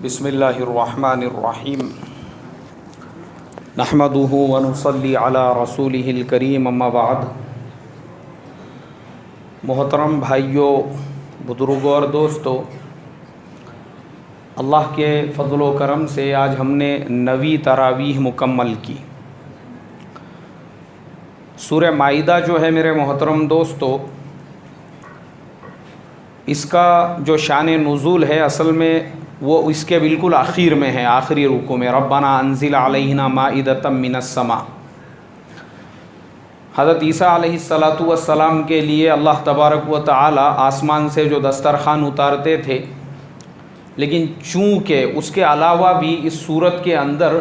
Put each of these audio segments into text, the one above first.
بسم اللہ الرحمن الرحیم نحمدہ ونصلی علی رسولہ الکریم اما بعد۔ محترم بھائیوں، بزرگوں اور دوستوں، اللہ کے فضل و کرم سے آج ہم نے 9ویں تراویح مکمل کی۔ سورہ مائدہ جو ہے میرے محترم دوستو، اس کا جو شان نزول ہے اصل میں وہ اس کے بالکل آخر میں ہے، آخری رکوع میں۔ ربنا انزل علینا مائدۃ من السماء۔ حضرت عیسیٰ علیہ السلام کے لیے اللہ تبارک و تعالی آسمان سے جو دسترخوان اتارتے تھے، لیکن چونکہ اس کے علاوہ بھی اس صورت کے اندر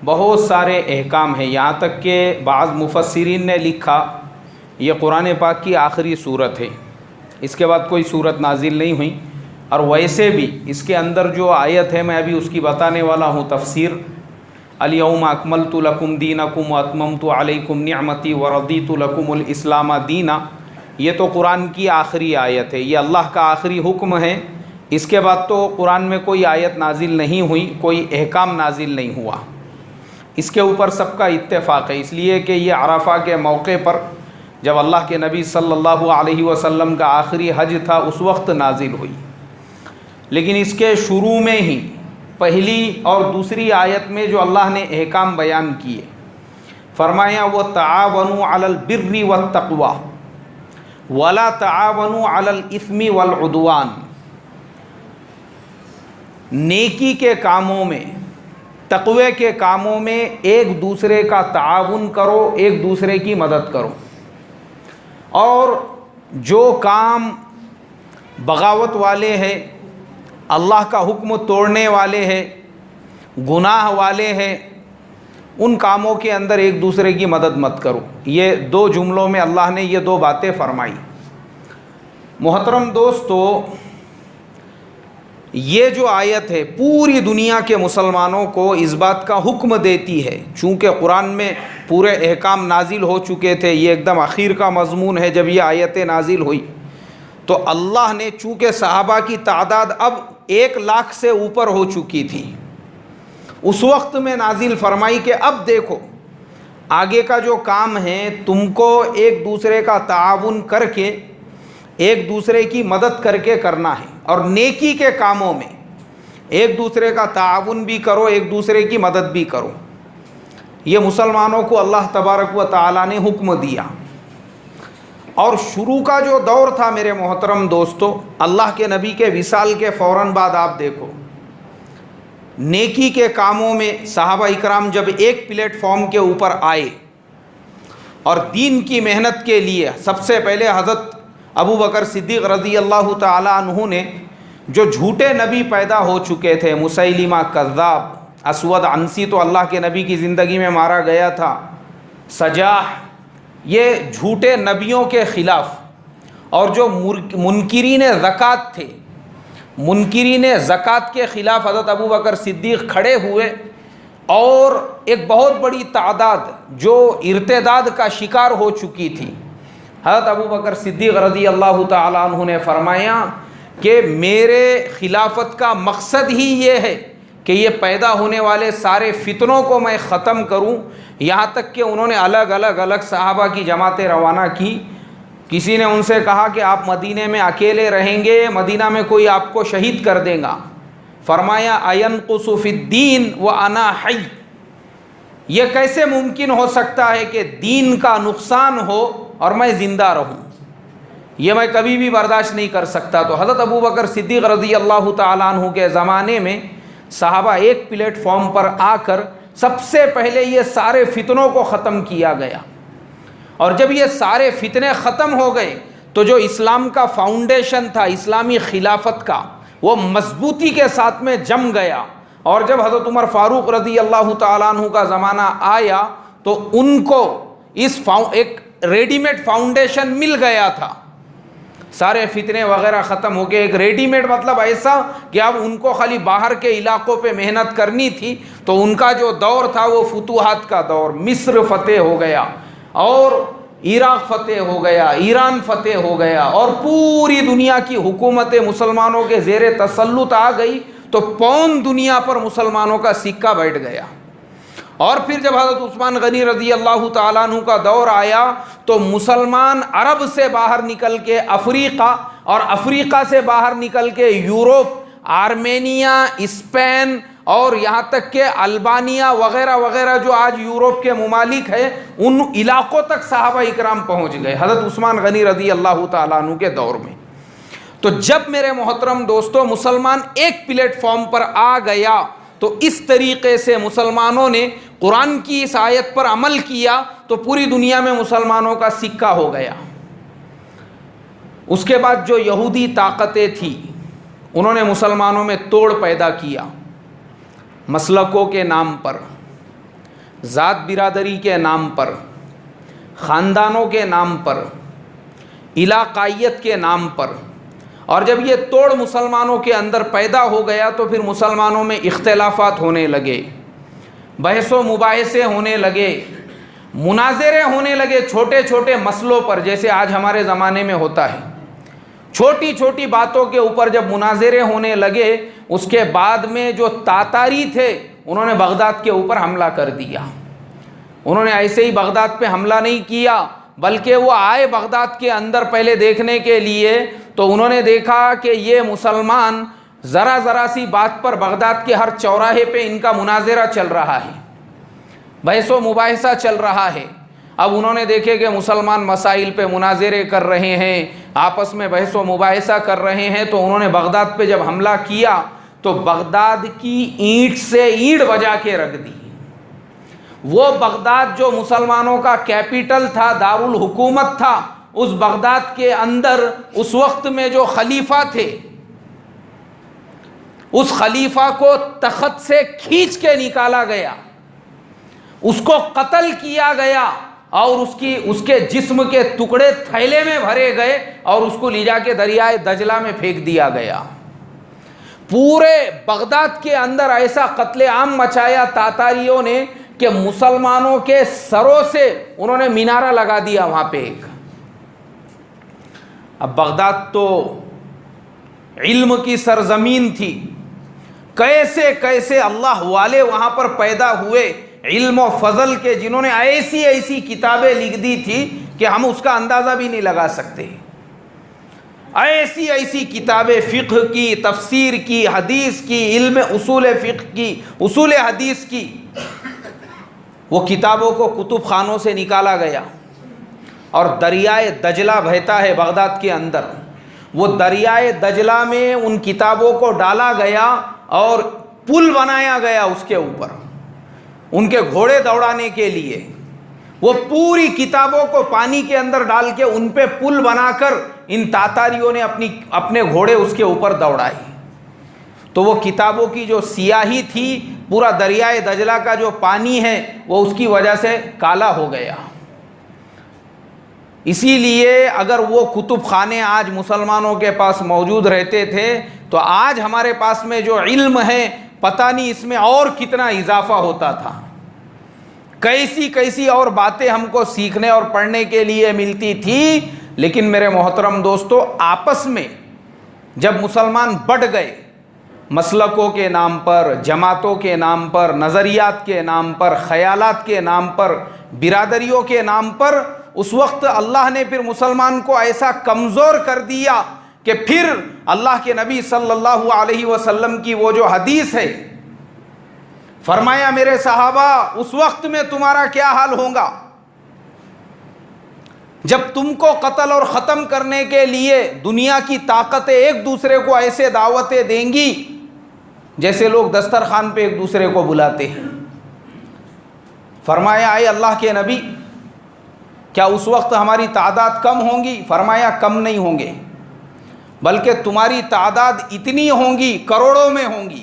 بہت سارے احکام ہیں، یہاں تک کہ بعض مفسرین نے لکھا یہ قرآن پاک کی آخری صورت ہے، اس کے بعد کوئی صورت نازل نہیں ہوئی۔ اور ویسے بھی اس کے اندر جو آیت ہے میں ابھی اس کی بتانے والا ہوں تفسیر۔ الیوم اکملت لکم دینکم واتممت علیکم نعمتی ورضیت لکم الاسلام دینا، یہ تو قرآن کی آخری آیت ہے، یہ اللہ کا آخری حکم ہے۔ اس کے بعد تو قرآن میں کوئی آیت نازل نہیں ہوئی، کوئی احکام نازل نہیں ہوا، اس کے اوپر سب کا اتفاق ہے، اس لیے کہ یہ عرفہ کے موقع پر جب اللہ کے نبی صلی اللہ علیہ وسلم کا آخری حج تھا اس وقت نازل ہوئی۔ لیکن اس کے شروع میں ہی پہلی اور دوسری آیت میں جو اللہ نے احکام بیان کیے، فرمایا وَتَعَاوَنُوا عَلَى الْبِرِّ وَالتَّقْوَى وَلَا تَعَاوَنُوا عَلَى الْإِثْمِ وَالْعُدْوَانِ، نیکی کے کاموں میں، تقوی کے کاموں میں ایک دوسرے کا تعاون کرو، ایک دوسرے کی مدد کرو، اور جو کام بغاوت والے ہیں، اللہ کا حکم توڑنے والے ہیں، گناہ والے ہیں، ان کاموں کے اندر ایک دوسرے کی مدد مت کرو۔ یہ دو جملوں میں اللہ نے یہ دو باتیں فرمائی۔ محترم دوستو، یہ جو آیت ہے پوری دنیا کے مسلمانوں کو اس بات کا حکم دیتی ہے، چونکہ قرآن میں پورے احکام نازل ہو چکے تھے، یہ ایک دم اخیر کا مضمون ہے جب یہ آیتیں نازل ہوئی، تو اللہ نے چونکہ صحابہ کی تعداد اب 1,00,000 سے اوپر ہو چکی تھی، اس وقت میں نازل فرمائی کہ اب دیکھو آگے کا جو کام ہے تم کو ایک دوسرے کا تعاون کر کے، ایک دوسرے کی مدد کر کے کرنا ہے، اور نیکی کے کاموں میں ایک دوسرے کا تعاون بھی کرو، ایک دوسرے کی مدد بھی کرو۔ یہ مسلمانوں کو اللہ تبارک و تعالی نے حکم دیا۔ اور شروع کا جو دور تھا میرے محترم دوستو، اللہ کے نبی کے وصال کے فوراً بعد آپ دیکھو نیکی کے کاموں میں صحابہ اکرام جب ایک پلیٹ فارم کے اوپر آئے اور دین کی محنت کے لیے، سب سے پہلے حضرت ابو بکر صدیق رضی اللہ تعالی عنہ نے، جو جھوٹے نبی پیدا ہو چکے تھے، مسیلمہ کذاب، اسود عنسی تو اللہ کے نبی کی زندگی میں مارا گیا تھا، سجاح، یہ جھوٹے نبیوں کے خلاف، اور جو منکرین زکوٰۃ تھے، منکرین زکوٰۃ کے خلاف حضرت ابو بکر صدیق کھڑے ہوئے، اور ایک بہت بڑی تعداد جو ارتداد کا شکار ہو چکی تھی، حضرت ابو بکر صدیق رضی اللہ تعالی عنہ نے فرمایا کہ میرے خلافت کا مقصد ہی یہ ہے کہ یہ پیدا ہونے والے سارے فتنوں کو میں ختم کروں۔ یہاں تک کہ انہوں نے الگ صحابہ کی جماعتیں روانہ کی۔ کسی نے ان سے کہا کہ آپ مدینے میں اکیلے رہیں گے، مدینہ میں کوئی آپ کو شہید کر دے گا۔ فرمایا اینقص فی الدین وانا حی، یہ کیسے ممکن ہو سکتا ہے کہ دین کا نقصان ہو اور میں زندہ رہوں، یہ میں کبھی بھی برداشت نہیں کر سکتا۔ تو حضرت ابو بکر صدیق رضی اللہ تعالیٰ عنہ کے زمانے میں صحابہ ایک پلیٹ فارم پر آ کر سب سے پہلے یہ سارے فتنوں کو ختم کیا گیا، اور جب یہ سارے فتنے ختم ہو گئے تو جو اسلام کا فاؤنڈیشن تھا اسلامی خلافت کا، وہ مضبوطی کے ساتھ میں جم گیا۔ اور جب حضرت عمر فاروق رضی اللہ تعالیٰ عنہ کا زمانہ آیا تو ان کو ایک ریڈی میڈ فاؤنڈیشن مل گیا تھا، سارے فتنے وغیرہ ختم ہو گئے۔ ایک ریڈی میڈ مطلب ایسا کہ اب ان کو خالی باہر کے علاقوں پہ محنت کرنی تھی، تو ان کا جو دور تھا وہ فتوحات کا دور، مصر فتح ہو گیا، اور عراق فتح ہو گیا، ایران فتح ہو گیا، اور پوری دنیا کی حکومتیں مسلمانوں کے زیر تسلط آ گئی۔ تو پون دنیا پر مسلمانوں کا سکہ بیٹھ گیا۔ اور پھر جب حضرت عثمان غنی رضی اللہ تعالیٰ عنہ کا دور آیا تو مسلمان عرب سے باہر نکل کے افریقہ، اور افریقہ سے باہر نکل کے یورپ، آرمینیا، اسپین اور یہاں تک کہ البانیہ وغیرہ وغیرہ جو آج یورپ کے ممالک ہیں، ان علاقوں تک صحابہ اکرام پہنچ گئے حضرت عثمان غنی رضی اللہ تعالیٰ عنہ کے دور میں۔ تو جب میرے محترم دوستو مسلمان ایک پلیٹ فارم پر آ گیا تو اس طریقے سے مسلمانوں نے قرآن کی اس آیت پر عمل کیا تو پوری دنیا میں مسلمانوں کا سکہ ہو گیا۔ اس کے بعد جو یہودی طاقتیں تھیں انہوں نے مسلمانوں میں توڑ پیدا کیا، مسلکوں کے نام پر، ذات برادری کے نام پر، خاندانوں کے نام پر، علاقائیت کے نام پر۔ اور جب یہ توڑ مسلمانوں کے اندر پیدا ہو گیا تو پھر مسلمانوں میں اختلافات ہونے لگے، بحث و مباحثے ہونے لگے، مناظرے ہونے لگے چھوٹے چھوٹے مسئلوں پر، جیسے آج ہمارے زمانے میں ہوتا ہے۔ چھوٹی چھوٹی باتوں کے اوپر جب مناظرے ہونے لگے، اس کے بعد میں جو تاتاری تھے انہوں نے بغداد کے اوپر حملہ کر دیا۔ انہوں نے ایسے ہی بغداد پہ حملہ نہیں کیا، بلکہ وہ آئے بغداد کے اندر پہلے دیکھنے کے لیے، تو انہوں نے دیکھا کہ یہ مسلمان ذرا ذرا سی بات پر بغداد کے ہر چوراہے پہ ان کا مناظرہ چل رہا ہے، بحث و مباحثہ چل رہا ہے۔ اب انہوں نے دیکھے کہ مسلمان مسائل پہ مناظرے کر رہے ہیں، آپس میں بحث و مباحثہ کر رہے ہیں، تو انہوں نے بغداد پہ جب حملہ کیا تو بغداد کی اینٹ سے اینٹ بجا کے رکھ دی۔ وہ بغداد جو مسلمانوں کا کیپٹل تھا، دارالحکومت تھا، اس بغداد کے اندر اس وقت میں جو خلیفہ تھے، اس خلیفہ کو تخت سے کھینچ کے نکالا گیا، اس کو قتل کیا گیا، اور اس کے جسم کے ٹکڑے تھیلے میں بھرے گئے اور اس کو لے جا کے دریائے دجلہ میں پھینک دیا گیا۔ پورے بغداد کے اندر ایسا قتل عام مچایا تاتاریوں نے کہ مسلمانوں کے سروں سے انہوں نے مینارہ لگا دیا وہاں پہ ایک۔ اب بغداد تو علم کی سرزمین تھی، کیسے کیسے اللہ والے وہاں پر پیدا ہوئے، علم و فضل کے، جنہوں نے ایسی ایسی کتابیں لکھ دی تھی کہ ہم اس کا اندازہ بھی نہیں لگا سکتے۔ ایسی ایسی کتابیں، فقہ کی، تفسیر کی، حدیث کی، علم اصول فقہ کی، اصول حدیث کی، وہ کتابوں کو کتب خانوں سے نکالا گیا، اور دریائے دجلہ بہتا ہے بغداد کے اندر، وہ دریائے دجلہ میں ان کتابوں کو ڈالا گیا اور پل بنایا گیا اس کے اوپر ان کے گھوڑے دوڑانے کے لیے۔ وہ پوری کتابوں کو پانی کے اندر ڈال کے ان پہ پل بنا کر ان تاتاریوں نے اپنے گھوڑے اس کے اوپر دوڑائے۔ تو وہ کتابوں کی جو سیاہی تھی، پورا دریائے دجلہ کا جو پانی ہے وہ اس کی وجہ سے کالا ہو گیا۔ اسی لیے اگر وہ کتب خانے آج مسلمانوں کے پاس موجود رہتے تھے تو آج ہمارے پاس میں جو علم ہے پتہ نہیں اس میں اور کتنا اضافہ ہوتا تھا، کیسی کیسی اور باتیں ہم کو سیکھنے اور پڑھنے کے لیے ملتی تھی۔ لیکن میرے محترم دوستو، آپس میں جب مسلمان بڑھ گئے، مسلکوں کے نام پر، جماعتوں کے نام پر، نظریات کے نام پر، خیالات کے نام پر، برادریوں کے نام پر، اس وقت اللہ نے پھر مسلمان کو ایسا کمزور کر دیا کہ پھر اللہ کے نبی صلی اللہ علیہ وسلم کی وہ جو حدیث ہے، فرمایا میرے صحابہ اس وقت میں تمہارا کیا حال ہوگا جب تم کو قتل اور ختم کرنے کے لیے دنیا کی طاقتیں ایک دوسرے کو ایسے دعوتیں دیں گی جیسے لوگ دسترخوان پہ ایک دوسرے کو بلاتے ہیں۔ فرمایا اے اللہ کے نبی، کیا اس وقت ہماری تعداد کم ہوں گی؟ فرمایا کم نہیں ہوں گے، بلکہ تمہاری تعداد اتنی ہوں گی، کروڑوں میں ہوں گی،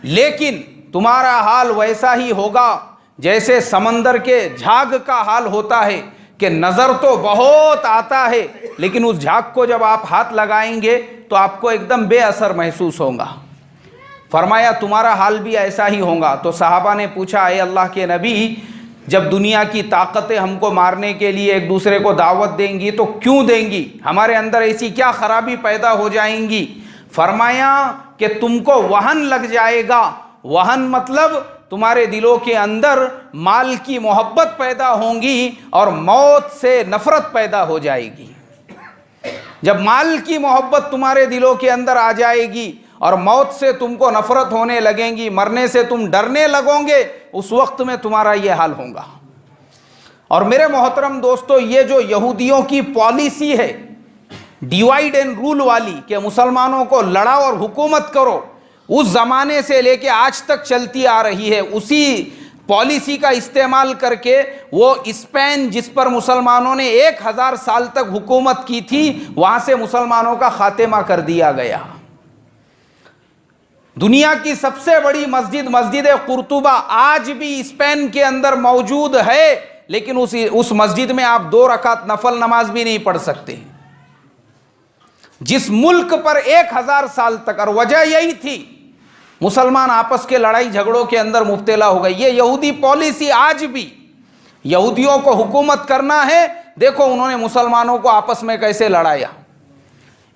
لیکن تمہارا حال ویسا ہی ہوگا جیسے سمندر کے جھاگ کا حال ہوتا ہے کہ نظر تو بہت آتا ہے لیکن اس جھاگ کو جب آپ ہاتھ لگائیں گے تو آپ کو ایک دم بے اثر محسوس ہوگا۔ فرمایا تمہارا حال بھی ایسا ہی ہوگا۔ تو صحابہ نے پوچھا اے اللہ کے نبی، جب دنیا کی طاقتیں ہم کو مارنے کے لیے ایک دوسرے کو دعوت دیں گی تو کیوں دیں گی؟ ہمارے اندر ایسی کیا خرابی پیدا ہو جائیں گی؟ فرمایا کہ تم کو وہن لگ جائے گا. وہن مطلب تمہارے دلوں کے اندر مال کی محبت پیدا ہوں گی اور موت سے نفرت پیدا ہو جائے گی. جب مال کی محبت تمہارے دلوں کے اندر آ جائے گی اور موت سے تم کو نفرت ہونے لگیں گی, مرنے سے تم ڈرنے لگو گے, اس وقت میں تمہارا یہ حال ہوگا. اور میرے محترم دوستو, یہ جو یہودیوں کی پالیسی ہے ڈیوائیڈ اینڈ رول والی کہ مسلمانوں کو لڑاؤ اور حکومت کرو, اس زمانے سے لے کے آج تک چلتی آ رہی ہے. اسی پالیسی کا استعمال کر کے وہ اسپین جس پر مسلمانوں نے 1000 سال تک حکومت کی تھی, وہاں سے مسلمانوں کا خاتمہ کر دیا گیا. دنیا کی سب سے بڑی مسجد مسجد قرطبہ آج بھی اسپین کے اندر موجود ہے, لیکن اس مسجد میں آپ 2 رکعت نفل نماز بھی نہیں پڑھ سکتے. جس ملک پر 1000 سال تک, اور وجہ یہی تھی مسلمان آپس کے لڑائی جھگڑوں کے اندر مبتلا ہو گئے. یہ یہودی پالیسی آج بھی, یہودیوں کو حکومت کرنا ہے, دیکھو انہوں نے مسلمانوں کو آپس میں کیسے لڑایا.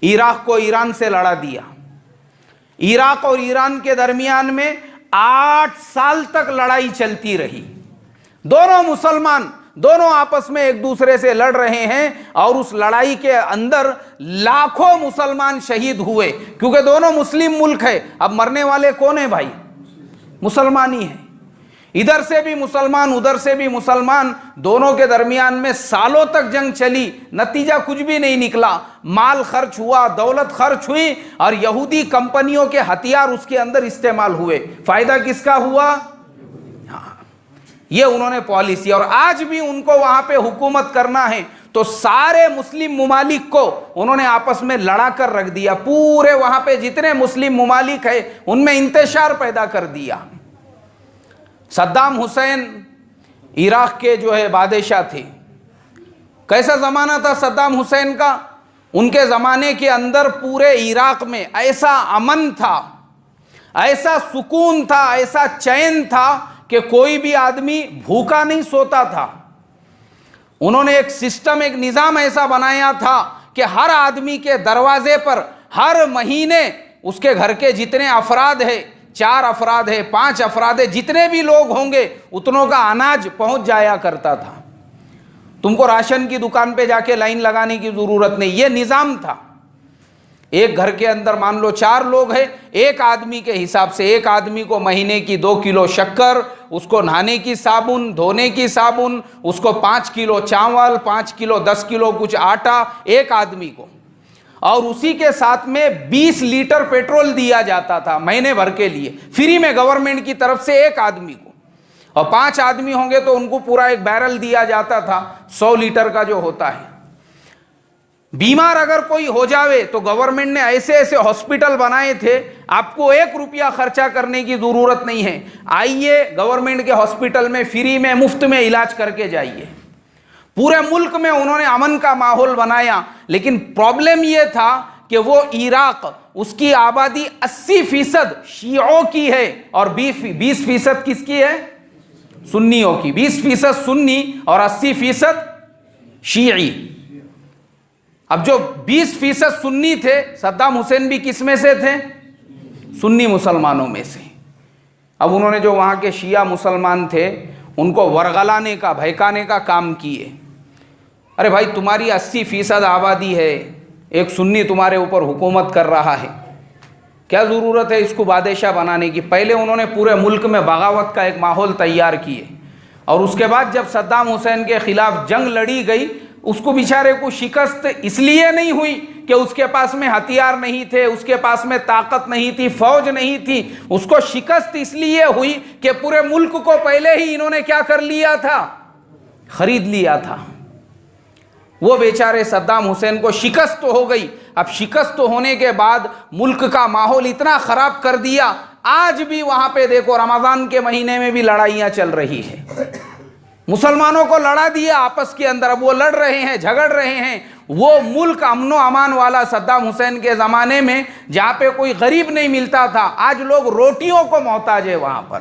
عراق کو ایران سے لڑا دیا. عراق اور ایران کے درمیان میں 8 سال تک لڑائی چلتی رہی. دونوں مسلمان, دونوں آپس میں ایک دوسرے سے لڑ رہے ہیں, اور اس لڑائی کے اندر لاکھوں مسلمان شہید ہوئے, کیونکہ دونوں مسلم ملک ہے. اب مرنے والے کون ہیں بھائی؟ مسلمان ہی ہیں. ادھر سے بھی مسلمان, ادھر سے بھی مسلمان, دونوں کے درمیان میں سالوں تک جنگ چلی, نتیجہ کچھ بھی نہیں نکلا. مال خرچ ہوا, دولت خرچ ہوئی, اور یہودی کمپنیوں کے ہتھیار اس کے اندر استعمال ہوئے. فائدہ کس کا ہوا؟ یہ انہوں نے پالیسی. اور آج بھی ان کو وہاں پہ حکومت کرنا ہے تو سارے مسلم ممالک کو انہوں نے آپس میں لڑا کر رکھ دیا. پورے وہاں پہ جتنے مسلم ممالک ہیں ان میں انتشار پیدا کر دیا. صدام حسین عراق کے جو ہے بادشاہ تھے. کیسا زمانہ تھا صدام حسین کا؟ ان کے زمانے کے اندر پورے عراق میں ایسا امن تھا, ایسا سکون تھا, ایسا چین تھا کہ کوئی بھی آدمی بھوکا نہیں سوتا تھا. انہوں نے ایک سسٹم, ایک نظام ایسا بنایا تھا کہ ہر آدمی کے دروازے پر ہر مہینے اس کے گھر کے جتنے افراد ہیں, 4 افراد ہیں, 5 افراد ہیں, جتنے بھی لوگ ہوں گے اتنوں کا اناج پہنچ جایا کرتا تھا. تم کو راشن کی دکان پہ جا کے لائن لگانے کی ضرورت نہیں. یہ نظام تھا. ایک گھر کے اندر مان لو 4 لوگ ہیں, ایک آدمی کے حساب سے ایک آدمی کو مہینے کی 2 کلو شکر, اس کو نہانے کی صابن, دھونے کی صابن, اس کو 5 کلو چاول, 5 کلو 10 کلو کچھ آٹا ایک آدمی کو, اور اسی کے ساتھ میں 20 لیٹر پیٹرول دیا جاتا تھا مہینے بھر کے لیے فری میں گورنمنٹ کی طرف سے ایک آدمی کو. اور 5 آدمی ہوں گے تو ان کو پورا ایک بیرل دیا جاتا تھا 100 لیٹر کا جو ہوتا ہے. بیمار اگر کوئی ہو جاوے تو گورنمنٹ نے ایسے ایسے ہاسپٹل بنائے تھے, آپ کو 1 روپیہ خرچہ کرنے کی ضرورت نہیں ہے, آئیے گورنمنٹ کے ہاسپٹل میں فری میں مفت میں علاج کر کے جائیے. پورے ملک میں انہوں نے امن کا ماحول بنایا. لیکن پرابلم یہ تھا کہ وہ عراق, اس کی آبادی 80% شیعوں کی ہے اور 20% کس کی ہے؟ سنیوں کی. 20% سنی اور 80% شیعی. اب جو 20% سنی تھے, صدام حسین بھی کس میں سے تھے؟ سنی مسلمانوں میں سے. اب انہوں نے جو وہاں کے شیعہ مسلمان تھے ان کو ورغلانے کا, بہکانے کا کام کیے. ارے بھائی تمہاری 80% آبادی ہے, ایک سنی تمہارے اوپر حکومت کر رہا ہے, کیا ضرورت ہے اس کو بادشاہ بنانے کی؟ پہلے انہوں نے پورے ملک میں بغاوت کا ایک ماحول تیار کیے, اور اس کے بعد جب صدام حسین کے خلاف جنگ لڑی گئی, اس کو بیچارے کو شکست اس لیے نہیں ہوئی کہ اس کے پاس میں ہتھیار نہیں تھے, اس کے پاس میں طاقت نہیں تھی, فوج نہیں تھی. اس کو شکست اس لیے ہوئی کہ پورے ملک کو پہلے ہی انہوں نے کیا کر لیا تھا؟ خرید لیا تھا. وہ بیچارے صدام حسین کو شکست تو ہو گئی. اب شکست ہونے کے بعد ملک کا ماحول اتنا خراب کر دیا, آج بھی وہاں پہ دیکھو رمضان کے مہینے میں بھی لڑائیاں چل رہی ہیں. مسلمانوں کو لڑا دیا آپس کے اندر, اب وہ لڑ رہے ہیں, جھگڑ رہے ہیں. وہ ملک امن و امان والا صدام حسین کے زمانے میں جہاں پہ کوئی غریب نہیں ملتا تھا, آج لوگ روٹیوں کو محتاج ہے وہاں پر.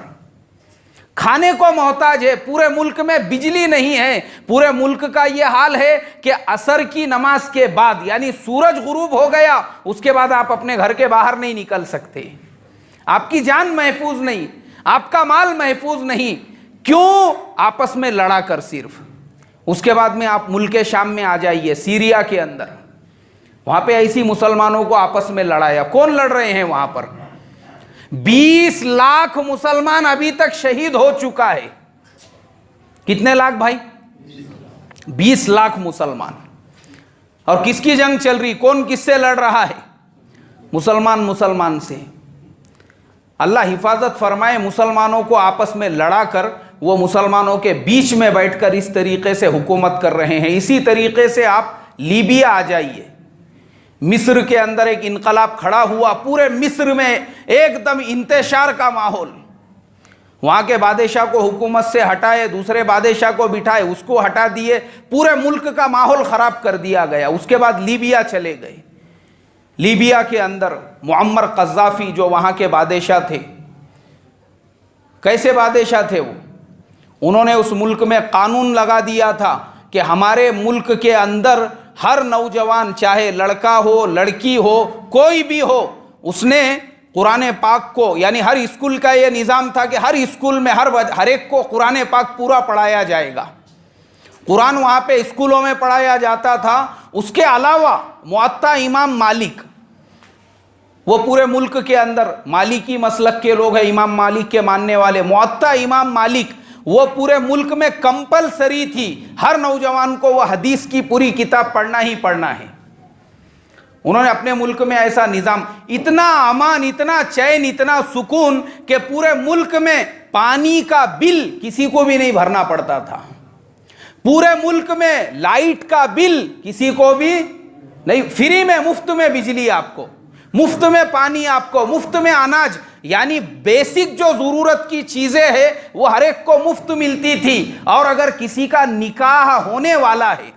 کھانے کو محتاج ہے، پورے ملک میں بجلی نہیں ہے، پورے ملک کا یہ حال ہے کہ عصر کی نماز کے بعد یعنی سورج غروب ہو گیا اس کے بعد آپ اپنے گھر کے باہر نہیں نکل سکتے، آپ کی جان محفوظ نہیں، آپ کا مال محفوظ نہیں، کیوں؟ آپس میں لڑا کر صرف۔ اس کے بعد میں آپ ملک شام میں آ جائیے، سیریا کے اندر، وہاں پہ ایسی مسلمانوں کو آپس میں لڑایا، کون لڑ رہے ہیں وہاں پر؟ 20 لاکھ مسلمان ابھی تک شہید ہو چکا ہے۔ کتنے لاکھ بھائی؟ 20 لاکھ مسلمان۔ اور کس کی جنگ چل رہی؟ کون کس سے لڑ رہا ہے؟ مسلمان سے۔ اللہ حفاظت فرمائے، مسلمانوں کو آپس میں لڑا کر وہ مسلمانوں کے بیچ میں بیٹھ کر اس طریقے سے حکومت کر رہے ہیں۔ اسی طریقے سے آپ لیبیا آ جائیے، مصر کے اندر ایک انقلاب کھڑا ہوا، پورے مصر میں ایک دم انتشار کا ماحول، وہاں کے بادشاہ کو حکومت سے ہٹائے، دوسرے بادشاہ کو بٹھائے، اس کو ہٹا دیے، پورے ملک کا ماحول خراب کر دیا گیا۔ اس کے بعد لیبیا چلے گئے، لیبیا کے اندر معمر قذافی جو وہاں کے بادشاہ تھے، کیسے بادشاہ تھے وہ؟ انہوں نے اس ملک میں قانون لگا دیا تھا کہ ہمارے ملک کے اندر ہر نوجوان، چاہے لڑکا ہو لڑکی ہو کوئی بھی ہو، اس نے قرآن پاک کو، یعنی ہر اسکول کا یہ نظام تھا کہ ہر اسکول میں ہر ایک کو قرآن پاک پورا پڑھایا جائے گا۔ قرآن وہاں پہ اسکولوں میں پڑھایا جاتا تھا۔ اس کے علاوہ موطا امام مالک، وہ پورے ملک کے اندر مالکی مسلک کے لوگ ہیں، امام مالک کے ماننے والے، موطا امام مالک، وہ پورے ملک میں کمپلسری تھی، ہر نوجوان کو وہ حدیث کی پوری کتاب پڑھنا ہی پڑھنا ہے۔ انہوں نے اپنے ملک میں ایسا نظام، اتنا امان، اتنا چین، اتنا سکون کہ پورے ملک میں پانی کا بل کسی کو بھی نہیں بھرنا پڑتا تھا، پورے ملک میں لائٹ کا بل کسی کو بھی نہیں، فری میں، مفت میں بجلی آپ کو، مفت میں پانی آپ کو، مفت میں اناج، یعنی بیسک جو ضرورت کی چیزیں ہیں وہ ہر ایک کو مفت ملتی تھی۔ اور اگر کسی کا نکاح ہونے والا ہے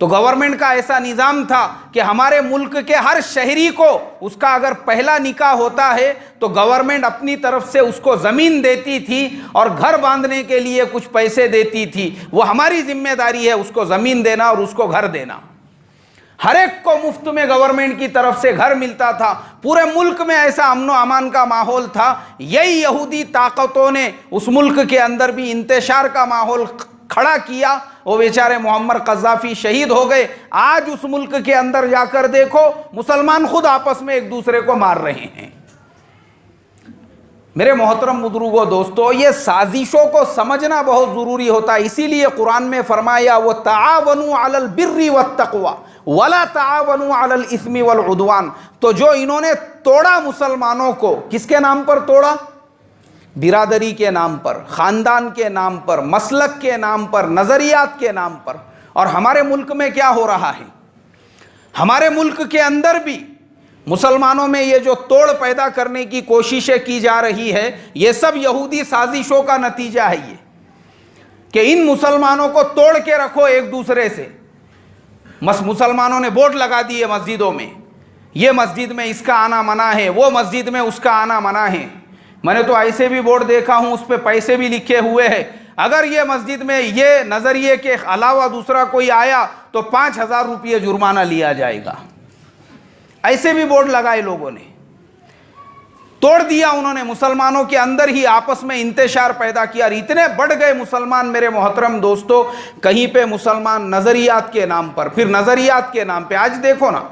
تو گورنمنٹ کا ایسا نظام تھا کہ ہمارے ملک کے ہر شہری کو اس کا اگر پہلا نکاح ہوتا ہے تو گورنمنٹ اپنی طرف سے اس کو زمین دیتی تھی اور گھر باندھنے کے لیے کچھ پیسے دیتی تھی، وہ ہماری ذمہ داری ہے اس کو زمین دینا اور اس کو گھر دینا۔ ہر ایک کو مفت میں گورنمنٹ کی طرف سے گھر ملتا تھا، پورے ملک میں ایسا امن و امان کا ماحول تھا۔ یہی یہودی طاقتوں نے اس ملک کے اندر بھی انتشار کا ماحول کھڑا کیا، وہ بیچارے معمر قذافی شہید ہو گئے۔ آج اس ملک کے اندر جا کر دیکھو، مسلمان خود آپس میں ایک دوسرے کو مار رہے ہیں۔ میرے محترم بزرگوں، دوستو، یہ سازشوں کو سمجھنا بہت ضروری ہوتا ہے، اسی لیے قرآن میں فرمایا وَتَعَاوَنُوا عَلَى الْبِرِّ وَالتَّقْوَى وَلَا تَعَاوَنُوا عَلَى الْإِثْمِ وَالْعُدْوَانِ۔ تو جو انہوں نے توڑا مسلمانوں کو، کس کے نام پر توڑا؟ برادری کے نام پر، خاندان کے نام پر، مسلک کے نام پر، نظریات کے نام پر۔ اور ہمارے ملک میں کیا ہو رہا ہے؟ ہمارے ملک کے اندر بھی مسلمانوں میں یہ جو توڑ پیدا کرنے کی کوششیں کی جا رہی ہے، یہ سب یہودی سازشوں کا نتیجہ ہے، یہ کہ ان مسلمانوں کو توڑ کے رکھو ایک دوسرے سے۔ مسلمانوں نے بورڈ لگا دیے مسجدوں میں، یہ مسجد میں اس کا آنا منع ہے، وہ مسجد میں اس کا آنا منع ہے۔ میں نے تو ایسے بھی بورڈ دیکھا ہوں، اس پہ پیسے بھی لکھے ہوئے ہیں، اگر یہ مسجد میں یہ نظریے کے علاوہ دوسرا کوئی آیا تو 5000 روپے جرمانہ لیا جائے گا۔ ایسے بھی بورڈ لگائے لوگوں نے، توڑ دیا انہوں نے، مسلمانوں کے اندر ہی آپس میں انتشار پیدا کیا، اور اتنے بڑھ گئے مسلمان میرے محترم دوستو، کہیں پہ مسلمان نظریات کے نام پر، پھر نظریات کے نام پہ آج دیکھو نا،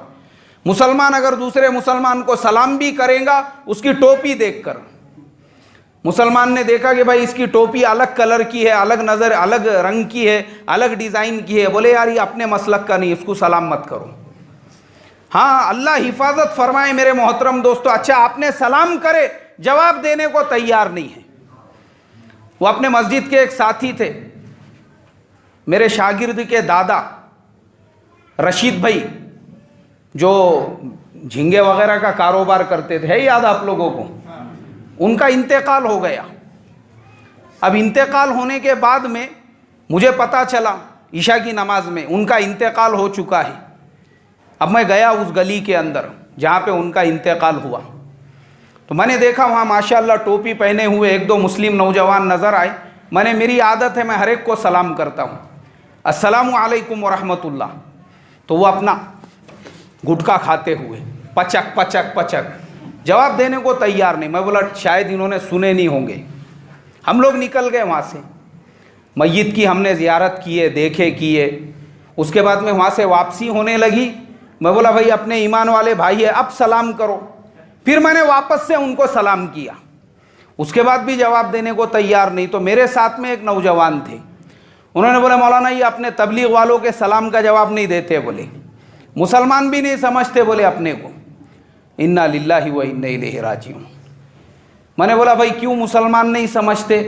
مسلمان اگر دوسرے مسلمان کو سلام بھی کرے گا اس کی ٹوپی دیکھ کر، مسلمان نے دیکھا کہ بھائی اس کی ٹوپی الگ کلر کی ہے، الگ رنگ کی ہے، الگ ڈیزائن کی ہے، بولے یار یہ اپنے مسلک کا نہیں، اس کو سلام مت کرو۔ ہاں، اللہ حفاظت فرمائے میرے محترم دوستو، اچھا آپ نے سلام کرے، جواب دینے کو تیار نہیں ہے۔ وہ اپنے مسجد کے ایک ساتھی تھے، میرے شاگرد کے دادا رشید بھائی، جو جھینگے وغیرہ کا کاروبار کرتے تھے، ہے یاد آپ لوگوں کو؟ ان کا انتقال ہو گیا۔ اب انتقال ہونے کے بعد میں مجھے پتا چلا عشاء کی نماز میں ان کا انتقال ہو چکا ہے۔ اب میں گیا اس گلی کے اندر جہاں پہ ان کا انتقال ہوا، تو میں نے دیکھا وہاں ماشاءاللہ ٹوپی پہنے ہوئے ایک دو مسلم نوجوان نظر آئے. میری عادت ہے میں ہر ایک کو سلام کرتا ہوں, السلام علیکم ورحمۃ اللہ. تو وہ اپنا گٹکا کھاتے ہوئے پچک پچک پچک جواب دینے کو تیار نہیں. میں بولا شاید انہوں نے سنے نہیں ہوں گے. ہم لوگ نکل گئے وہاں سے, میت کی ہم نے زیارت کیے, دیکھے کیے. اس کے بعد میں وہاں سے واپسی ہونے لگی. میں بولا بھائی اپنے ایمان والے بھائی ہے, اب سلام کرو. پھر میں نے واپس سے ان کو سلام کیا. اس کے بعد بھی جواب دینے کو تیار نہیں. تو میرے ساتھ میں ایک نوجوان تھے, انہوں نے بولا مولانا یہ اپنے تبلیغ والوں کے سلام کا جواب نہیں دیتے, بولے مسلمان بھی نہیں سمجھتے بولے اپنے کو. انا للہ و انا الیہ راجعون. میں نے بولا بھائی کیوں مسلمان نہیں سمجھتے؟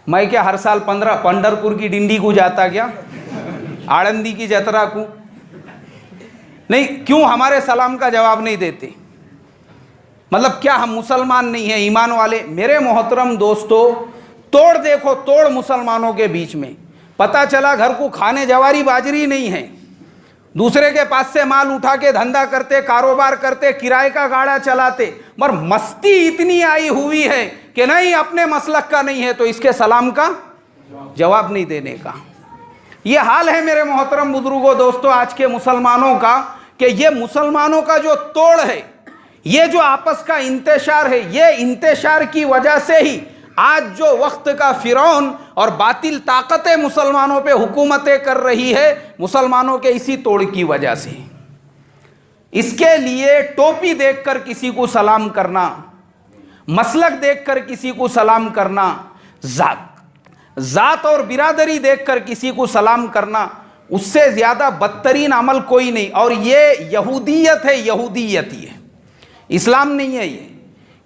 میں کیا ہر سال پنڈرپور کی ڈنڈی کو جاتا کیا, آڑندی کی جترا کو نہیں, کیوں ہمارے سلام کا جواب نہیں دیتے؟ مطلب کیا ہم مسلمان نہیں ہیں, ایمان والے؟ میرے محترم دوستو, توڑ دیکھو توڑ مسلمانوں کے بیچ میں. پتہ چلا گھر کو کھانے جواری باجری نہیں ہے, دوسرے کے پاس سے مال اٹھا کے دھندا کرتے, کاروبار کرتے, کرائے کا گاڑا چلاتے, مگر مستی اتنی آئی ہوئی ہے کہ نہیں اپنے مسلک کا نہیں ہے تو اس کے سلام کا جواب نہیں دینے کا. یہ حال ہے میرے محترم بزرگوں دوستو آج کے مسلمانوں کا, کہ یہ مسلمانوں کا جو توڑ ہے, یہ جو آپس کا انتشار ہے, یہ انتشار کی وجہ سے ہی آج جو وقت کا فرعون اور باطل طاقتیں مسلمانوں پہ حکومتیں کر رہی ہے, مسلمانوں کے اسی توڑ کی وجہ سے. اس کے لیے ٹوپی دیکھ کر کسی کو سلام کرنا, مسلک دیکھ کر کسی کو سلام کرنا, ذات اور برادری دیکھ کر کسی کو سلام کرنا, اس سے زیادہ بدترین عمل کوئی نہیں. اور یہ یہودیت ہے, یہودیت ہی ہے, اسلام نہیں ہے یہ.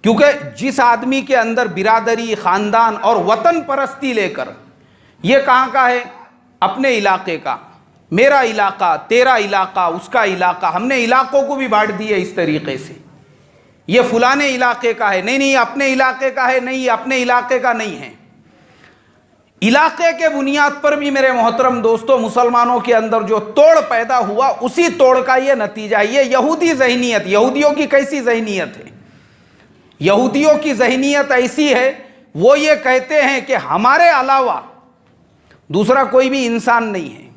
کیونکہ جس آدمی کے اندر برادری, خاندان اور وطن پرستی لے کر, یہ کہاں کا ہے؟ اپنے علاقے کا, میرا علاقہ, تیرا علاقہ, اس کا علاقہ. ہم نے علاقوں کو بھی بانٹ دیے اس طریقے سے, یہ فلانے علاقے کا ہے, نہیں اپنے علاقے کا ہے, نہیں اپنے علاقے کا نہیں ہے. علاقے کے بنیاد پر بھی میرے محترم دوستوں مسلمانوں کے اندر جو توڑ پیدا ہوا, اسی توڑ کا یہ نتیجہ ہے. یہ یہودی ذہنیت, یہودیوں کی کیسی ذہنیت ہے؟ یہودیوں کی ذہنیت ایسی ہے, وہ یہ کہتے ہیں کہ ہمارے علاوہ دوسرا کوئی بھی انسان نہیں ہے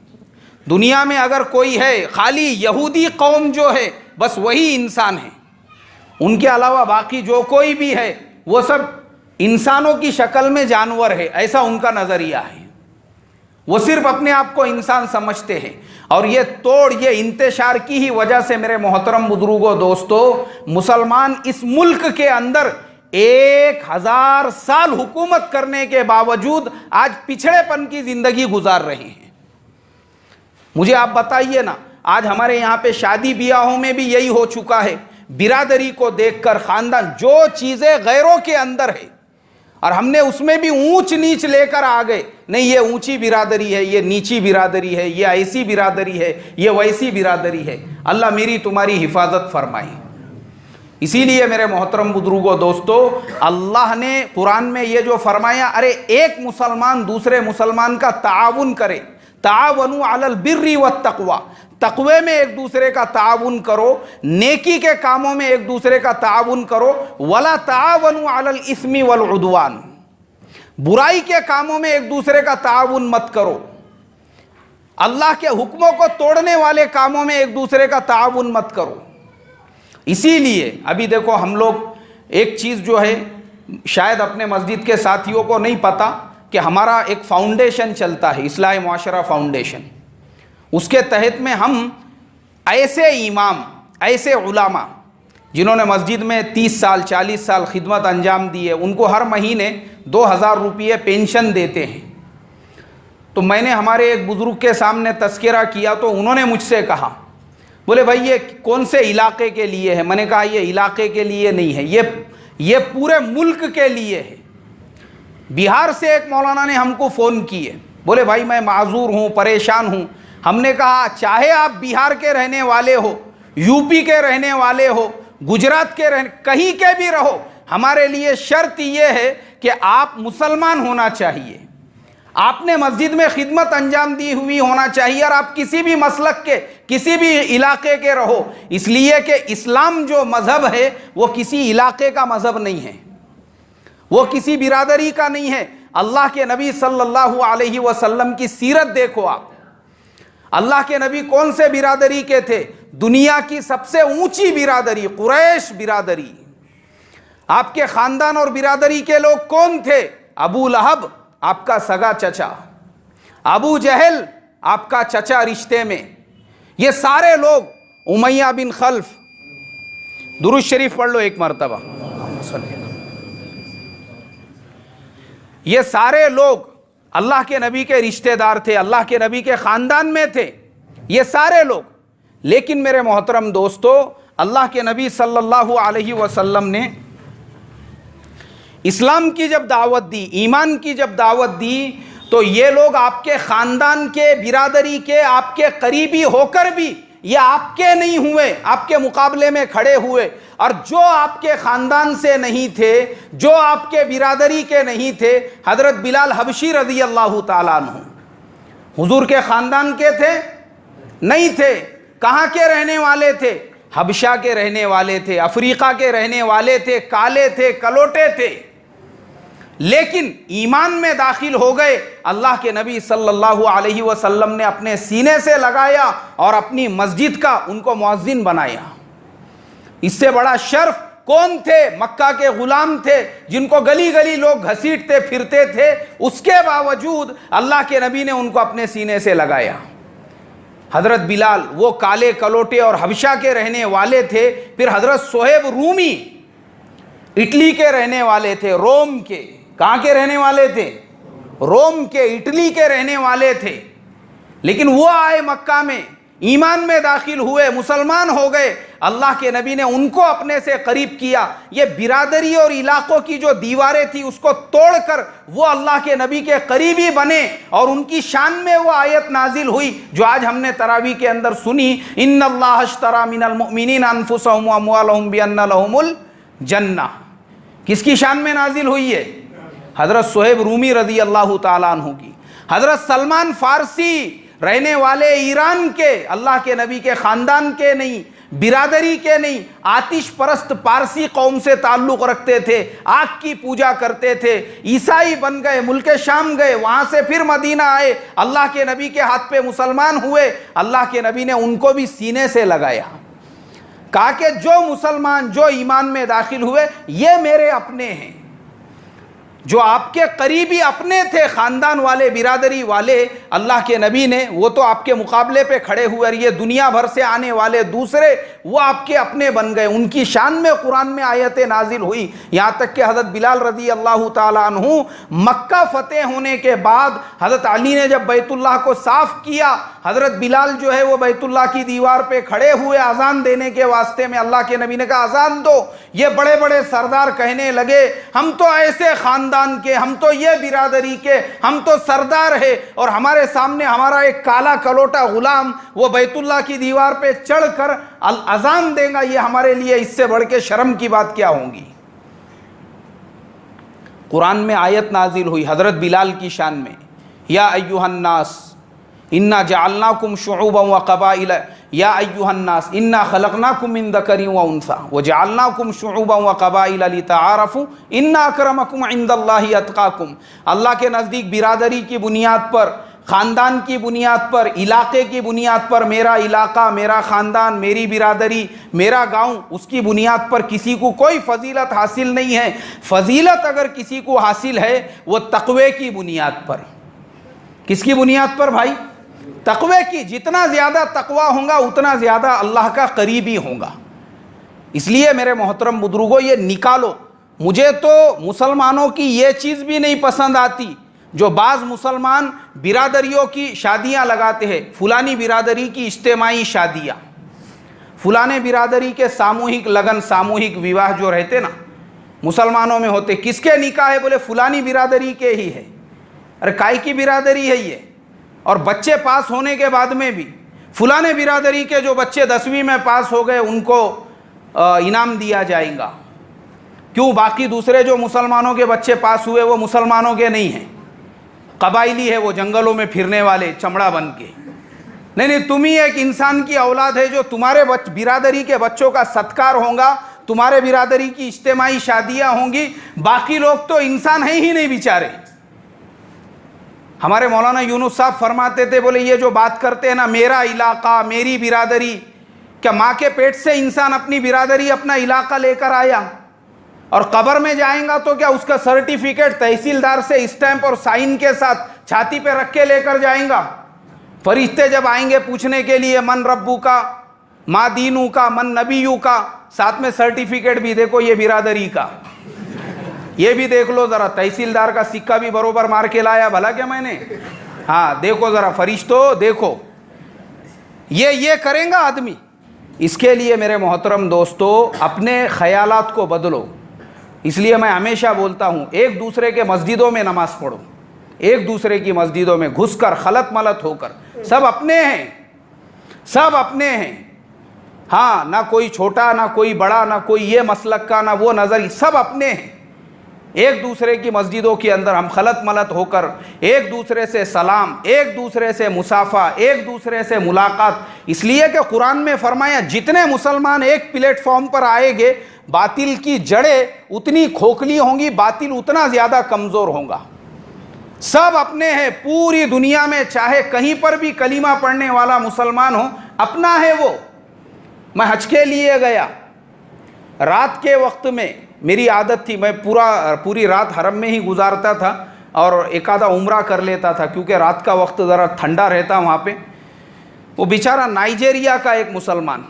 دنیا میں. اگر کوئی ہے خالی یہودی قوم جو ہے بس وہی انسان ہے, ان کے علاوہ باقی جو کوئی بھی ہے وہ سب انسانوں کی شکل میں جانور ہے, ایسا ان کا نظریہ ہے. وہ صرف اپنے آپ کو انسان سمجھتے ہیں. اور یہ توڑ, یہ انتشار کی ہی وجہ سے میرے محترم بزرگوں دوستو مسلمان اس ملک کے اندر 1000 سال حکومت کرنے کے باوجود آج پچھڑے پن کی زندگی گزار رہے ہیں. مجھے آپ بتائیے نا, آج ہمارے یہاں پہ شادی بیاہوں میں بھی یہی ہو چکا ہے. برادری کو دیکھ کر, خاندان, جو چیزیں غیروں کے اندر ہے اور ہم نے اس میں بھی اونچ نیچ لے کر آ گئے. نہیں یہ اونچی برادری ہے, یہ نیچی برادری ہے, یہ ایسی برادری ہے, یہ ویسی برادری ہے. اللہ میری تمہاری حفاظت فرمائے. اسی لیے میرے محترم بزرگوں دوستو اللہ نے قرآن میں یہ جو فرمایا, ارے ایک مسلمان دوسرے مسلمان کا تعاون کرے, تعاونوا علی البر والتقوی, تقوی میں ایک دوسرے کا تعاون کرو, نیکی کے کاموں میں ایک دوسرے کا تعاون کرو. ولا تعاونوا علی الاثم والعدوان, برائی کے کاموں میں ایک دوسرے کا تعاون مت کرو. اللہ کے حکموں کو توڑنے والے کاموں میں ایک دوسرے کا تعاون مت کرو. اسی لیے ابھی دیکھو ہم لوگ ایک چیز جو ہے شاید اپنے مسجد کے ساتھیوں کو نہیں پتا کہ ہمارا ایک فاؤنڈیشن چلتا ہے, اصلاح معاشرہ فاؤنڈیشن. اس کے تحت میں ہم ایسے امام, ایسے علماء جنہوں نے مسجد میں 30 سال 40 سال خدمت انجام دی ہے, ان کو ہر مہینے 2000 روپے پینشن دیتے ہیں. تو میں نے ہمارے ایک بزرگ کے سامنے تذکرہ کیا تو انہوں نے مجھ سے کہا, بولے بھائی یہ کون سے علاقے کے لیے ہے؟ میں نے کہا یہ علاقے کے لیے نہیں ہے, یہ پورے ملک کے لیے ہے. بہار سے ایک مولانا نے ہم کو فون کیے, بولے بھائی میں معذور ہوں, پریشان ہوں. ہم نے کہا چاہے آپ بہار کے رہنے والے ہو, یو پی کے رہنے والے ہو, گجرات کے کہیں کے بھی رہو, ہمارے لیے شرط یہ ہے کہ آپ مسلمان ہونا چاہیے. آپ نے مسجد میں خدمت انجام دی ہوئی ہونا چاہیے، اور آپ کسی بھی مسلک کے کسی بھی علاقے کے رہو، اس لیے کہ اسلام جو مذہب ہے وہ کسی علاقے کا مذہب نہیں ہے، وہ کسی برادری کا نہیں ہے۔ اللہ کے نبی صلی اللہ علیہ وسلم کی سیرت دیکھو آپ، اللہ کے نبی کون سے برادری کے تھے؟ دنیا کی سب سے اونچی برادری قریش برادری۔ آپ کے خاندان اور برادری کے لوگ کون تھے؟ ابو لہب آپ کا سگا چچا، ابو جہل آپ کا چچا رشتے میں، یہ سارے لوگ، امیہ بن خلف، درود شریف پڑھ لو ایک مرتبہ، یہ سارے لوگ اللہ کے نبی کے رشتہ دار تھے، اللہ کے نبی کے خاندان میں تھے یہ سارے لوگ۔ لیکن میرے محترم دوستو، اللہ کے نبی صلی اللہ علیہ وسلم نے اسلام کی جب دعوت دی، ایمان کی جب دعوت دی، تو یہ لوگ آپ کے خاندان کے، برادری کے، آپ کے قریبی ہو کر بھی یہ آپ کے نہیں ہوئے، آپ کے مقابلے میں کھڑے ہوئے، اور جو آپ کے خاندان سے نہیں تھے، جو آپ کے برادری کے نہیں تھے، حضرت بلال حبشی رضی اللہ تعالیٰ عنہ حضور کے خاندان کے تھے؟ نہیں تھے۔ کہاں کے رہنے والے تھے؟ حبشہ کے رہنے والے تھے، افریقہ کے رہنے والے تھے، کالے تھے، کلوٹے تھے، لیکن ایمان میں داخل ہو گئے۔ اللہ کے نبی صلی اللہ علیہ وسلم نے اپنے سینے سے لگایا اور اپنی مسجد کا ان کو مؤذن بنایا۔ اس سے بڑا شرف کون تھے؟ مکہ کے غلام تھے جن کو گلی گلی لوگ گھسیٹتے پھرتے تھے، اس کے باوجود اللہ کے نبی نے ان کو اپنے سینے سے لگایا۔ حضرت بلال وہ کالے کلوٹے اور حبشہ کے رہنے والے تھے، پھر حضرت صہیب رومی اٹلی کے رہنے والے تھے، روم کے، کہاں کے رہنے والے تھے؟ روم کے، اٹلی کے رہنے والے تھے، لیکن وہ آئے مکہ میں، ایمان میں داخل ہوئے، مسلمان ہو گئے۔ اللہ کے نبی نے ان کو اپنے سے قریب کیا۔ یہ برادری اور علاقوں کی جو دیواریں تھی اس کو توڑ کر وہ اللہ کے نبی کے قریبی بنے، اور ان کی شان میں وہ آیت نازل ہوئی جو آج ہم نے تراویح کے اندر سنی، ان اللہ اشتری من المؤمنین انفسهم واموالهم بان لهم الجنہ۔ کس کی شان میں نازل ہوئی ہے؟ حضرت صہیب رومی رضی اللہ تعالیٰ عنہ کی۔ حضرت سلمان فارسی رہنے والے ایران کے، اللہ کے نبی کے خاندان کے نہیں، برادری کے نہیں، آتش پرست پارسی قوم سے تعلق رکھتے تھے، آگ کی پوجا کرتے تھے، عیسائی بن گئے، ملک شام گئے، وہاں سے پھر مدینہ آئے، اللہ کے نبی کے ہاتھ پہ مسلمان ہوئے۔ اللہ کے نبی نے ان کو بھی سینے سے لگایا، کہا کہ جو مسلمان جو ایمان میں داخل ہوئے یہ میرے اپنے ہیں۔ جو آپ کے قریبی اپنے تھے، خاندان والے، برادری والے، اللہ کے نبی نے وہ تو آپ کے مقابلے پہ کھڑے ہوئے، اور یہ دنیا بھر سے آنے والے دوسرے وہ آپ کے اپنے بن گئے۔ ان کی شان میں قرآن میں آیتیں نازل ہوئی، یہاں تک کہ حضرت بلال رضی اللہ تعالیٰ عنہ مکہ فتح ہونے کے بعد حضرت علی نے جب بیت اللہ کو صاف کیا، حضرت بلال جو ہے وہ بیت اللہ کی دیوار پہ کھڑے ہوئے اذان دینے کے واسطے میں۔ اللہ کے نبی نے کہا اذان دو۔ یہ بڑے بڑے سردار کہنے لگے ہم تو ایسے خاندان کے، ہم تو یہ برادری کے، ہم تو سردار ہیں، اور ہمارے سامنے ہمارا ایک کالا کلوٹا غلام وہ بیت اللہ کی دیوار پہ چڑھ کر اذان دے گا، یہ ہمارے لیے اس سے بڑھ کے شرم کی بات کیا ہوگی؟ قرآن میں آیت نازل ہوئی حضرت بلال کی شان میں، یا ایھا الناس انا جعلناکم شعوبا وقبائل یا ایھا الناس انا خلقناکم من ذکر وانثی وجعلناکم شعوبا وقبائل لتعارفوا ان اکرمکم عند اللہ اتقاکم۔ اللہ کے نزدیک برادری کی بنیاد پر، خاندان کی بنیاد پر، علاقے کی بنیاد پر، میرا علاقہ، میرا خاندان، میری برادری، میرا گاؤں، اس کی بنیاد پر کسی کو کوئی فضیلت حاصل نہیں ہے۔ فضیلت اگر کسی کو حاصل ہے وہ تقوی کی بنیاد پر۔ کس کی بنیاد پر بھائی؟ تقوی کی۔ جتنا زیادہ تقوی ہوگا اتنا زیادہ اللہ کا قریبی ہوگا۔ اس لیے میرے محترم بزرگوں یہ نکالو۔ مجھے تو مسلمانوں کی یہ چیز بھی نہیں پسند آتی جو بعض مسلمان برادریوں کی شادیاں لگاتے ہیں، فلانی برادری کی اجتماعی شادیاں، فلانے برادری کے ساموہک لگن، ساموہک وواہ جو رہتے نا مسلمانوں میں ہوتے، کس کے نکاح ہے؟ بولے فلانی برادری کے ہی ہے۔ ارے کائی کی برادری ہے یہ؟ اور بچے پاس ہونے کے بعد میں بھی فلانے برادری کے جو بچے 10ویں میں پاس ہو گئے ان کو انعام دیا جائے گا۔ کیوں؟ باقی دوسرے جو مسلمانوں کے بچے پاس ہوئے وہ مسلمانوں کے نہیں ہیں۔ قبائلی ہے وہ جنگلوں میں پھرنے والے چمڑا بن کے. نہیں تم ہی ایک انسان کی اولاد ہے جو تمہارے برادری کے بچوں کا ستکار ہوگا, تمہارے برادری کی اجتماعی شادیاں ہوں گی, باقی لوگ تو انسان ہیں ہی نہیں بیچارے. ہمارے مولانا یونس صاحب فرماتے تھے, بولے یہ جو بات کرتے ہیں نا میرا علاقہ میری برادری, کیا ماں کے پیٹ سے انسان اپنی برادری اپنا علاقہ لے کر آیا اور قبر میں جائیں گا تو کیا اس کا سرٹیفکیٹ تحصیلدار سے اسٹیمپ اور سائن کے ساتھ چھاتی پہ رکھ کے لے کر جائیں گا؟ فرشتے جب آئیں گے پوچھنے کے لیے من ربو کا, ما دینو کا, من نبیو کا, ساتھ میں سرٹیفکیٹ بھی دیکھو یہ برادری کا, یہ بھی دیکھ لو ذرا, تحصیلدار کا سکہ بھی بروبر مار کے لایا بھلا کیا میں نے, ہاں دیکھو ذرا فرشتوں دیکھو, یہ کریں گا آدمی. اس کے لیے میرے محترم دوستو اپنے خیالات کو بدلو. اس لیے میں ہمیشہ بولتا ہوں ایک دوسرے کے مسجدوں میں نماز پڑھو, ایک دوسرے کی مسجدوں میں گھس کر خلط ملط ہو کر, سب اپنے ہیں, سب اپنے ہیں, ہاں نہ کوئی چھوٹا نہ کوئی بڑا, نہ کوئی یہ مسلک کا نہ وہ نظری, سب اپنے ہیں. ایک دوسرے کی مسجدوں کے اندر ہم خلط ملط ہو کر ایک دوسرے سے سلام, ایک دوسرے سے مصافحہ, ایک دوسرے سے ملاقات. اس لیے کہ قرآن میں فرمایا جتنے مسلمان ایک پلیٹ فارم پر آئیں گے باطل کی جڑیں اتنی کھوکھلی ہوں گی, باطل اتنا زیادہ کمزور ہوگا. سب اپنے ہیں پوری دنیا میں, چاہے کہیں پر بھی کلمہ پڑھنے والا مسلمان ہو اپنا ہے وہ. میں حج کے لیے گیا, رات کے وقت میں میری عادت تھی میں پوری رات حرم میں ہی گزارتا تھا اور ایک آدھا عمرہ کر لیتا تھا کیونکہ رات کا وقت ذرا ٹھنڈا رہتا وہاں پہ. وہ بیچارہ نائجیریا کا ایک مسلمان,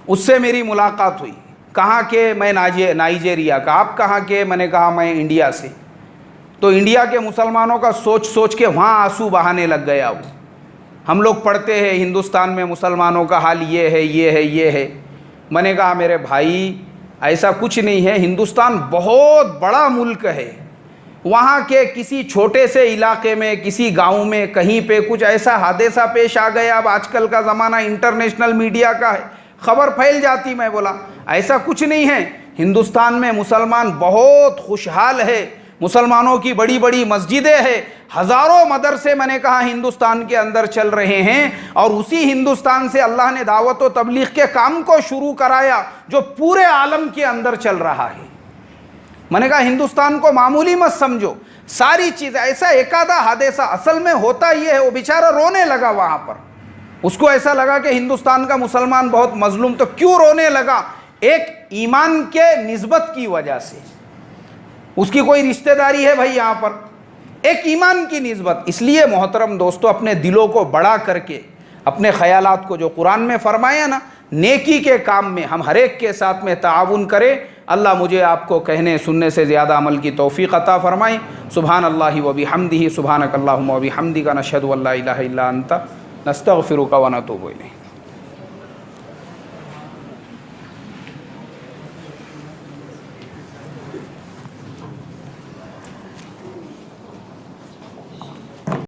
اس سے میری ملاقات ہوئی. کہاں کے؟ میں نائجیریا کا. آپ کہاں کے؟ میں نے کہا میں انڈیا سے. تو انڈیا کے مسلمانوں کا سوچ سوچ کے وہاں آنسو بہانے لگ گیا وہ. ہم لوگ پڑھتے ہیں ہندوستان میں مسلمانوں کا حال یہ ہے یہ ہے یہ ہے. میں نے کہا میرے بھائی ایسا کچھ نہیں ہے, ہندوستان بہت بڑا ملک ہے, وہاں کے کسی چھوٹے سے علاقے میں کسی گاؤں میں کہیں پہ کچھ ایسا حادثہ پیش آ گیا, اب آج کل کا زمانہ انٹرنیشنل میڈیا کا ہے, خبر پھیل جاتی. میں بولا ایسا کچھ نہیں ہے, ہندوستان میں مسلمان بہت خوشحال ہے, مسلمانوں کی بڑی بڑی مسجدیں ہیں, ہزاروں مدرسے میں نے کہا ہندوستان کے اندر چل رہے ہیں, اور اسی ہندوستان سے اللہ نے دعوت و تبلیغ کے کام کو شروع کرایا جو پورے عالم کے اندر چل رہا ہے. میں نے کہا ہندوستان کو معمولی مت سمجھو, ساری چیز ایسا ایک آدھا حادثہ اصل میں ہوتا یہ ہے. وہ بیچارہ رونے لگا وہاں پر, اس کو ایسا لگا کہ ہندوستان کا مسلمان بہت مظلوم. تو کیوں رونے لگا؟ ایک ایمان کے نسبت کی وجہ سے. اس کی کوئی رشتہ داری ہے بھائی یہاں پر, ایک ایمان کی نسبت. اس لیے محترم دوستو اپنے دلوں کو بڑا کر کے اپنے خیالات کو جو قرآن میں فرمایا نا, نیکی کے کام میں ہم ہر ایک کے ساتھ میں تعاون کریں. اللہ مجھے آپ کو کہنے سننے سے زیادہ عمل کی توفیق عطا فرمائیں. سبحان اللہ و بحمدہ, سبحانک اللہم و بحمدک, نشہد ان لا الہ الا انت, نستغفرک و نتوب الیک.